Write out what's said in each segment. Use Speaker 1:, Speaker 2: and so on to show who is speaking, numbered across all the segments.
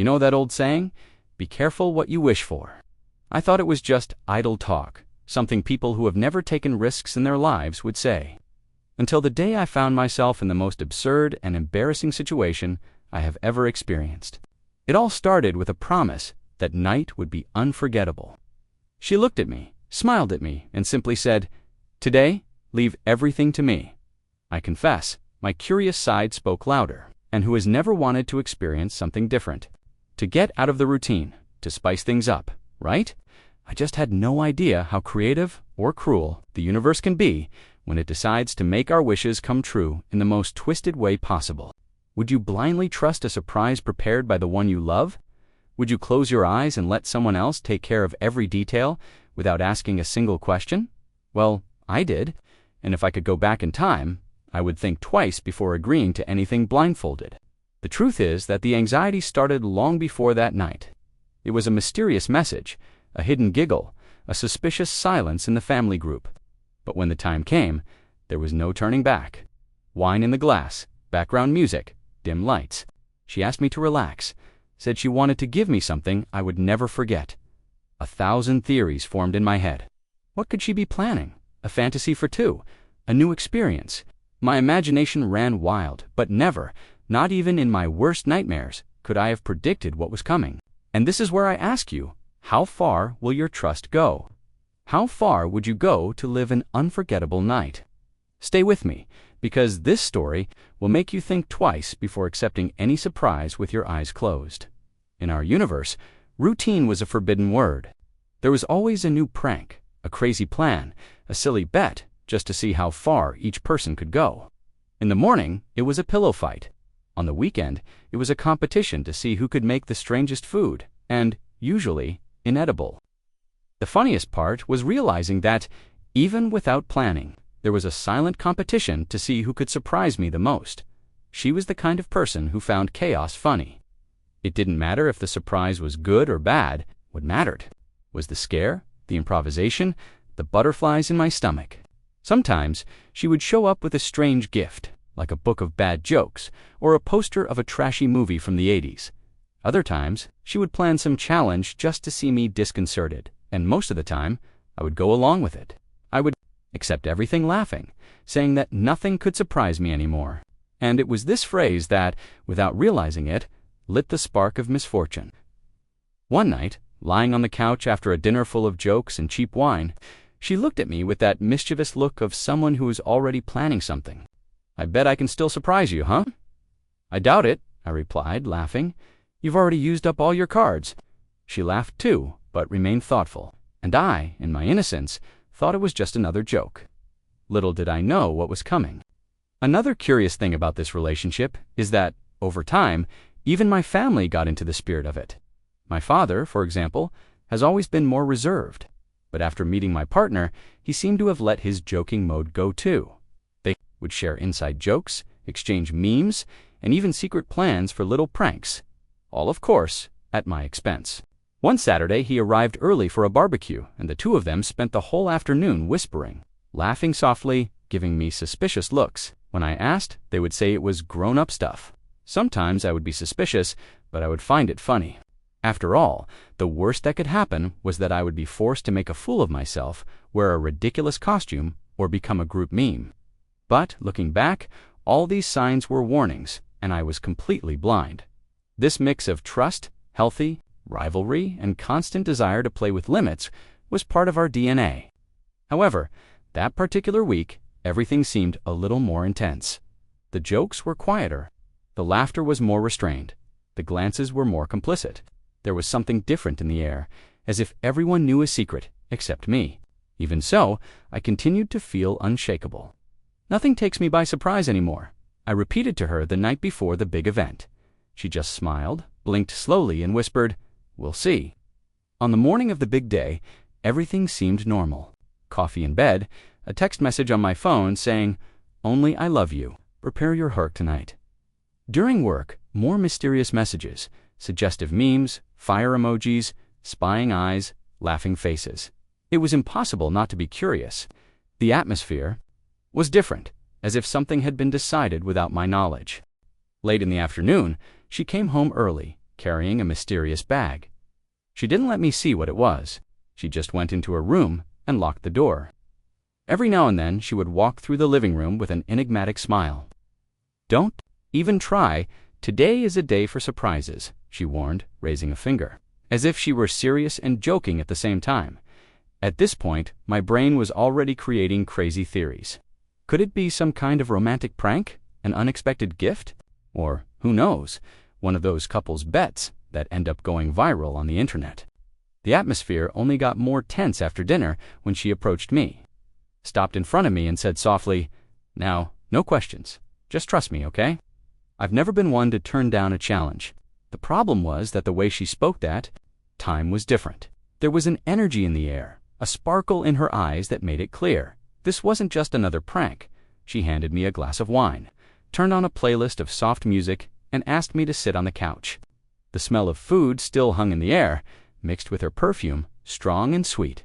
Speaker 1: You know that old saying, be careful what you wish for. I thought it was just idle talk, something people who have never taken risks in their lives would say. Until the day I found myself in the most absurd and embarrassing situation I have ever experienced. It all started with a promise that night would be unforgettable. She looked at me, smiled at me, and simply said, "Today, leave everything to me." I confess, my curious side spoke louder, and who has never wanted to experience something different? To get out of the routine, to spice things up, right? I just had no idea how creative or cruel the universe can be when it decides to make our wishes come true in the most twisted way possible. Would you blindly trust a surprise prepared by the one you love? Would you close your eyes and let someone else take care of every detail without asking a single question? Well, I did, and if I could go back in time, I would think twice before agreeing to anything blindfolded. The truth is that the anxiety started long before that night. It was a mysterious message, a hidden giggle, a suspicious silence in the family group. But when the time came, there was no turning back. Wine in the glass, background music, dim lights. She asked me to relax, said she wanted to give me something I would never forget. 1,000 theories formed in my head. What could she be planning? A fantasy for two? A new experience? My imagination ran wild, but never, not even in my worst nightmares, could I have predicted what was coming. And this is where I ask you, how far will your trust go? How far would you go to live an unforgettable night? Stay with me, because this story will make you think twice before accepting any surprise with your eyes closed. In our universe, routine was a forbidden word. There was always a new prank, a crazy plan, a silly bet, just to see how far each person could go. In the morning, it was a pillow fight. On the weekend, it was a competition to see who could make the strangest food, and, usually, inedible. The funniest part was realizing that, even without planning, there was a silent competition to see who could surprise me the most. She was the kind of person who found chaos funny. It didn't matter if the surprise was good or bad. What mattered was the scare, the improvisation, the butterflies in my stomach. Sometimes she would show up with a strange gift, like a book of bad jokes or a poster of a trashy movie from the 80s. Other times, she would plan some challenge just to see me disconcerted, and most of the time, I would go along with it. I would accept everything laughing, saying that nothing could surprise me anymore. And it was this phrase that, without realizing it, lit the spark of misfortune. One night, lying on the couch after a dinner full of jokes and cheap wine, she looked at me with that mischievous look of someone who is already planning something. "I bet I can still surprise you, huh?" "I doubt it," I replied, laughing. "You've already used up all your cards." She laughed too, but remained thoughtful, and I, in my innocence, thought it was just another joke. Little did I know what was coming. Another curious thing about this relationship is that, over time, even my family got into the spirit of it. My father, for example, has always been more reserved, but after meeting my partner, he seemed to have let his joking mode go too. They would share inside jokes, exchange memes, and even secret plans for little pranks, all, of course, at my expense. One Saturday, he arrived early for a barbecue, and the two of them spent the whole afternoon whispering, laughing softly, giving me suspicious looks. When I asked, they would say it was grown-up stuff. Sometimes I would be suspicious, but I would find it funny. After all, the worst that could happen was that I would be forced to make a fool of myself, wear a ridiculous costume, or become a group meme. But, looking back, all these signs were warnings, and I was completely blind. This mix of trust, healthy, rivalry, and constant desire to play with limits was part of our DNA. However, that particular week, everything seemed a little more intense. The jokes were quieter. The laughter was more restrained. The glances were more complicit. There was something different in the air, as if everyone knew a secret, except me. Even so, I continued to feel unshakable. "Nothing takes me by surprise anymore," I repeated to her the night before the big event. She just smiled, blinked slowly, and whispered, "We'll see." On the morning of the big day, everything seemed normal. Coffee in bed, a text message on my phone saying, "Only I love you. Prepare your heart tonight." During work, more mysterious messages, suggestive memes, fire emojis, spying eyes, laughing faces. It was impossible not to be curious. The atmosphere was different, as if something had been decided without my knowledge. Late in the afternoon, she came home early, carrying a mysterious bag. She didn't let me see what it was. She just went into her room and locked the door. Every now and then, she would walk through the living room with an enigmatic smile. "Don't even try. Today is a day for surprises," she warned, raising a finger, as if she were serious and joking at the same time. At this point, my brain was already creating crazy theories. Could it be some kind of romantic prank? An unexpected gift? Or, who knows, one of those couples' bets that end up going viral on the internet? The atmosphere only got more tense after dinner when she approached me, stopped in front of me and said softly, "Now, no questions. Just trust me, okay?" I've never been one to turn down a challenge. The problem was that the way she spoke that time was different. There was an energy in the air, a sparkle in her eyes that made it clear. This wasn't just another prank. She handed me a glass of wine, turned on a playlist of soft music, and asked me to sit on the couch. The smell of food still hung in the air, mixed with her perfume, strong and sweet.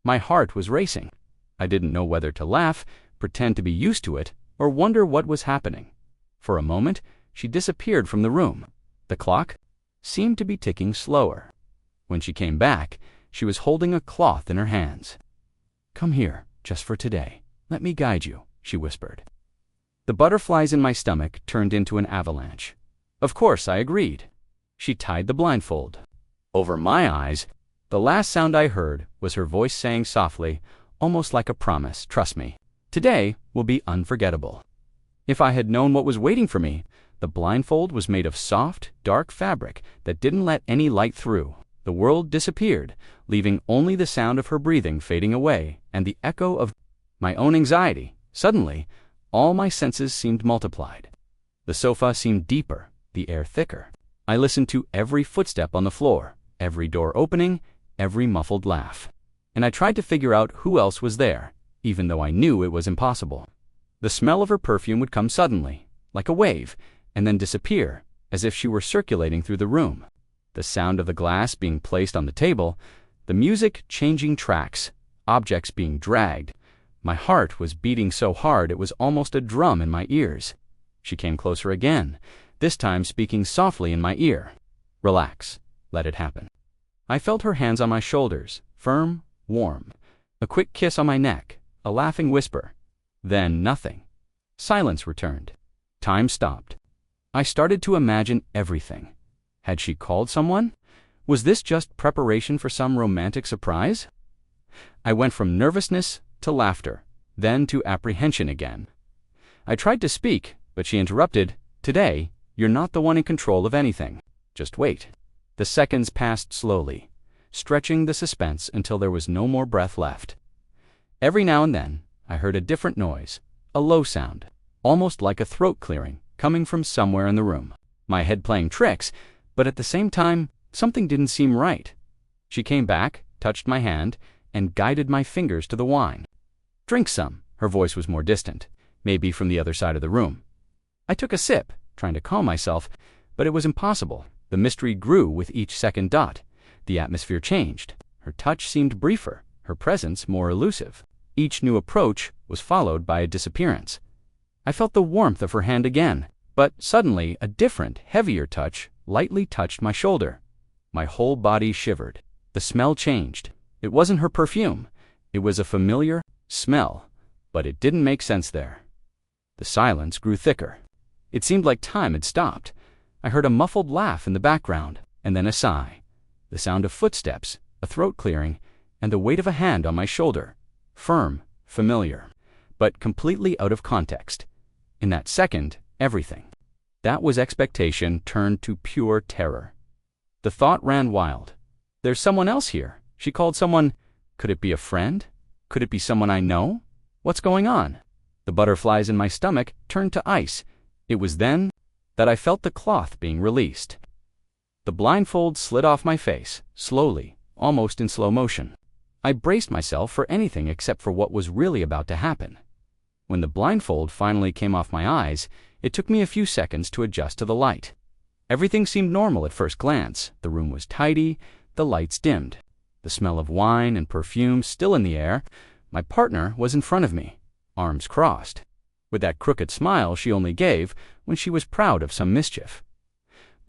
Speaker 1: My heart was racing. I didn't know whether to laugh, pretend to be used to it, or wonder what was happening. For a moment, she disappeared from the room. The clock seemed to be ticking slower. When she came back, she was holding a cloth in her hands. "Come here, just for today. Let me guide you," she whispered. The butterflies in my stomach turned into an avalanche. Of course, I agreed. She tied the blindfold over my eyes. The last sound I heard was her voice saying softly, almost like a promise, "Trust me. Today will be unforgettable." If I had known what was waiting for me, the blindfold was made of soft, dark fabric that didn't let any light through. The world disappeared, leaving only the sound of her breathing fading away and the echo of my own anxiety. Suddenly, all my senses seemed multiplied. The sofa seemed deeper, the air thicker. I listened to every footstep on the floor, every door opening, every muffled laugh. And I tried to figure out who else was there, even though I knew it was impossible. The smell of her perfume would come suddenly, like a wave, and then disappear, as if she were circulating through the room. The sound of the glass being placed on the table, the music changing tracks, objects being dragged. My heart was beating so hard it was almost a drum in my ears. She came closer again, this time speaking softly in my ear. "Relax. Let it happen." I felt her hands on my shoulders, firm, warm. A quick kiss on my neck, a laughing whisper. Then nothing. Silence returned. Time stopped. I started to imagine everything. Had she called someone? Was this just preparation for some romantic surprise? I went from nervousness to laughter, then to apprehension again. I tried to speak, but she interrupted. "Today, you're not the one in control of anything. Just wait." The seconds passed slowly, stretching the suspense until there was no more breath left. Every now and then, I heard a different noise, a low sound, almost like a throat clearing, coming from somewhere in the room. My head playing tricks, but at the same time, something didn't seem right. She came back, touched my hand, and guided my fingers to the wine. "Drink some." Her voice was more distant, maybe from the other side of the room. I took a sip, trying to calm myself, but it was impossible. The mystery grew with each second dot. The atmosphere changed. Her touch seemed briefer, her presence more elusive. Each new approach was followed by a disappearance. I felt the warmth of her hand again, but suddenly a different, heavier touch lightly touched my shoulder. My whole body shivered. The smell changed. It wasn't her perfume. It was a familiar smell, but it didn't make sense there. The silence grew thicker. It seemed like time had stopped. I heard a muffled laugh in the background, and then a sigh. The sound of footsteps, a throat clearing, and the weight of a hand on my shoulder. Firm, familiar, but completely out of context. In that second, everything that was expectation turned to pure terror. The thought ran wild. There's someone else here. She called someone. Could it be a friend? Could it be someone I know? What's going on? The butterflies in my stomach turned to ice. It was then that I felt the cloth being released. The blindfold slid off my face, slowly, almost in slow motion. I braced myself for anything except for what was really about to happen. When the blindfold finally came off my eyes, it took me a few seconds to adjust to the light. Everything seemed normal at first glance. The room was tidy, the lights dimmed. The smell of wine and perfume still in the air. My partner was in front of me, arms crossed, with that crooked smile she only gave when she was proud of some mischief.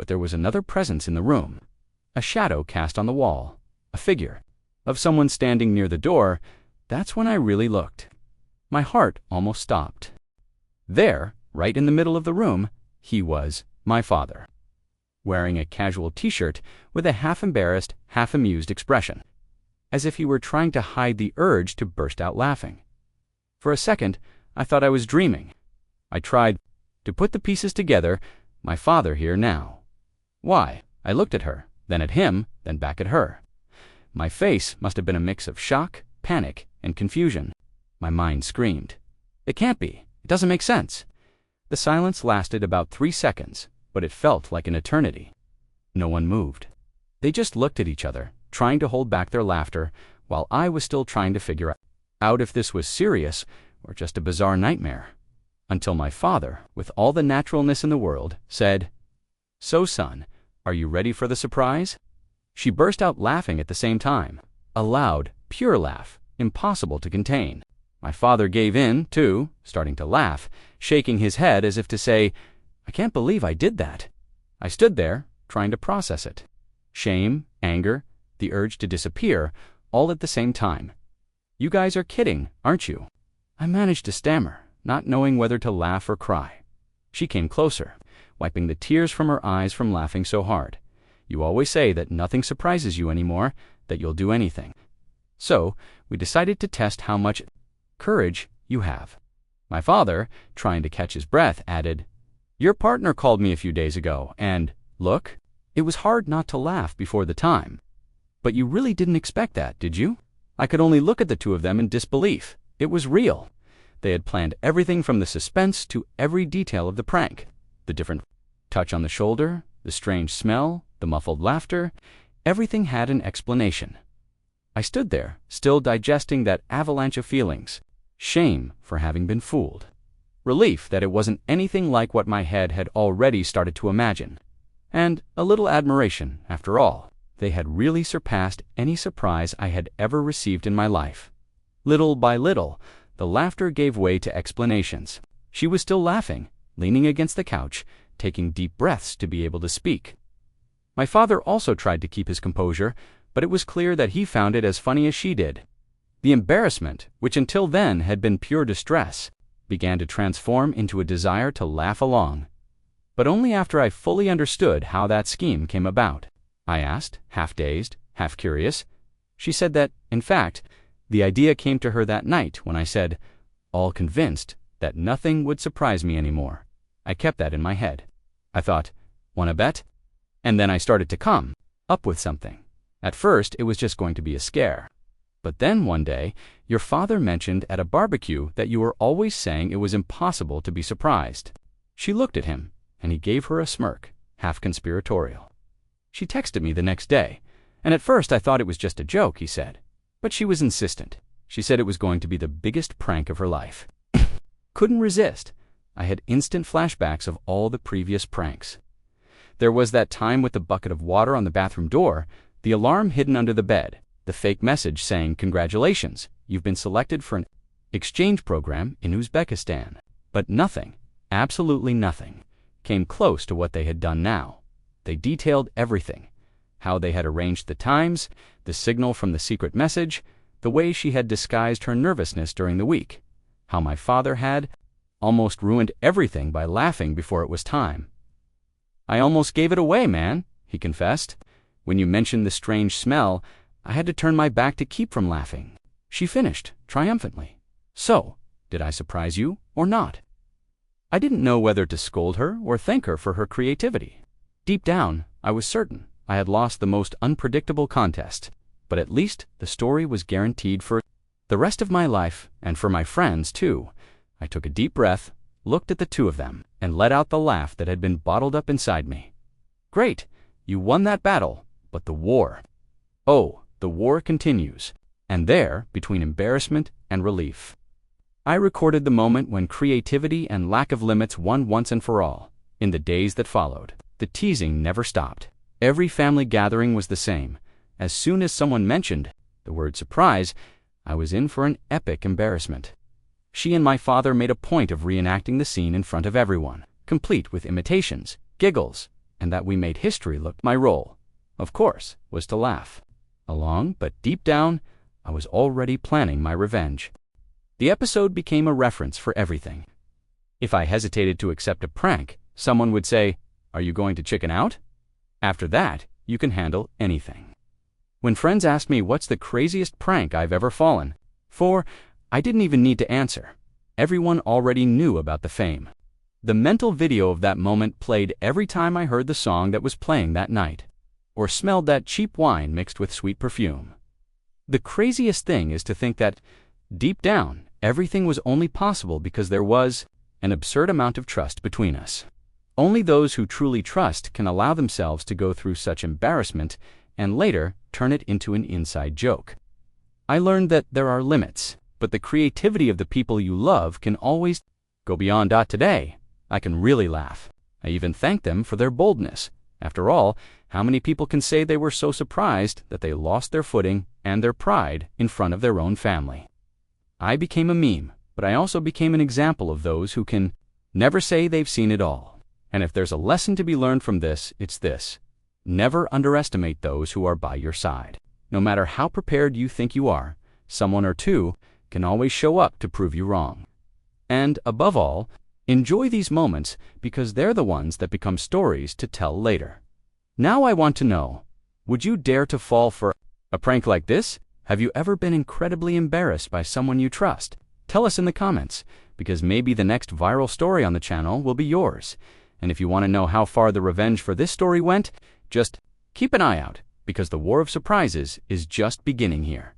Speaker 1: But there was another presence in the room, a shadow cast on the wall, a figure of someone standing near the door. That's when I really looked. My heart almost stopped. There, right in the middle of the room, he was, my father, wearing a casual t-shirt with a half-embarrassed, half-amused expression, as if he were trying to hide the urge to burst out laughing. For a second, I thought I was dreaming. I tried to put the pieces together. My father here now. Why? I looked at her, then at him, then back at her. My face must have been a mix of shock, panic, and confusion. My mind screamed, "It can't be. It doesn't make sense." The silence lasted about 3 seconds, but it felt like an eternity. No one moved. They just looked at each other, trying to hold back their laughter, while I was still trying to figure out if this was serious or just a bizarre nightmare. Until my father, with all the naturalness in the world, said, "So, son, are you ready for the surprise?" She burst out laughing at the same time, a loud, pure laugh, impossible to contain. My father gave in, too, starting to laugh, shaking his head as if to say, "I can't believe I did that." I stood there, trying to process it. Shame, anger, the urge to disappear, all at the same time. "You guys are kidding, aren't you?" I managed to stammer, not knowing whether to laugh or cry. She came closer, wiping the tears from her eyes from laughing so hard. "You always say that nothing surprises you anymore, that you'll do anything. So, we decided to test how much courage you have." My father, trying to catch his breath, added, "Your partner called me a few days ago, and, look." It was hard not to laugh before the time. "But you really didn't expect that, did you?" I could only look at the two of them in disbelief. It was real. They had planned everything from the suspense to every detail of the prank. The different touch on the shoulder, the strange smell, the muffled laughter, everything had an explanation. I stood there, still digesting that avalanche of feelings. Shame for having been fooled. Relief that it wasn't anything like what my head had already started to imagine. And a little admiration, after all. They had really surpassed any surprise I had ever received in my life. Little by little, the laughter gave way to explanations. She was still laughing, leaning against the couch, taking deep breaths to be able to speak. My father also tried to keep his composure, but it was clear that he found it as funny as she did. The embarrassment, which until then had been pure distress, began to transform into a desire to laugh along. But only after I fully understood how that scheme came about. I asked, half dazed, half curious. She said that, in fact, the idea came to her that night when I said, all convinced, that nothing would surprise me anymore. I kept that in my head. I thought, "Wanna bet?" And then I started to come up with something. At first, it was just going to be a scare. But then one day, your father mentioned at a barbecue that you were always saying it was impossible to be surprised. She looked at him, and he gave her a smirk, half conspiratorial. She texted me the next day, and at first I thought it was just a joke, he said. But she was insistent. She said it was going to be the biggest prank of her life. Couldn't resist. I had instant flashbacks of all the previous pranks. There was that time with the bucket of water on the bathroom door, the alarm hidden under the bed, the fake message saying, "Congratulations, you've been selected for an exchange program in Uzbekistan." But nothing, absolutely nothing, came close to what they had done now. They detailed everything. How they had arranged the times, the signal from the secret message, the way she had disguised her nervousness during the week. How my father had almost ruined everything by laughing before it was time. "I almost gave it away, man," he confessed. "When you mentioned the strange smell, I had to turn my back to keep from laughing." She finished, triumphantly. "So, did I surprise you or not?" I didn't know whether to scold her or thank her for her creativity. Deep down, I was certain I had lost the most unpredictable contest, but at least the story was guaranteed for the rest of my life and for my friends, too. I took a deep breath, looked at the two of them, and let out the laugh that had been bottled up inside me. "Great, you won that battle, but the war. Oh, the war continues." And there, between embarrassment and relief, I recorded the moment when creativity and lack of limits won once and for all. In the days that followed, the teasing never stopped. Every family gathering was the same. As soon as someone mentioned the word surprise, I was in for an epic embarrassment. She and my father made a point of reenacting the scene in front of everyone, complete with imitations, giggles, and that we made history look. My role, of course, was to laugh along, but deep down, I was already planning my revenge. The episode became a reference for everything. If I hesitated to accept a prank, someone would say, "Are you going to chicken out?" After that, you can handle anything. When friends asked me what's the craziest prank I've ever fallen for, I didn't even need to answer. Everyone already knew about the fame. The mental video of that moment played every time I heard the song that was playing that night, or smelled that cheap wine mixed with sweet perfume. The craziest thing is to think that, deep down, everything was only possible because there was an absurd amount of trust between us. Only those who truly trust can allow themselves to go through such embarrassment and later turn it into an inside joke. I learned that there are limits, but the creativity of the people you love can always go beyond. Today, I can really laugh. I even thank them for their boldness. After all, how many people can say they were so surprised that they lost their footing and their pride in front of their own family? I became a meme, but I also became an example of those who can never say they've seen it all. And if there's a lesson to be learned from this, it's this: never underestimate those who are by your side. No matter how prepared you think you are, someone or two can always show up to prove you wrong. And above all, enjoy these moments because they're the ones that become stories to tell later. Now I want to know, would you dare to fall for a prank like this? Have you ever been incredibly embarrassed by someone you trust? Tell us in the comments, because maybe the next viral story on the channel will be yours. And if you want to know how far the revenge for this story went, just keep an eye out, because the war of surprises is just beginning here.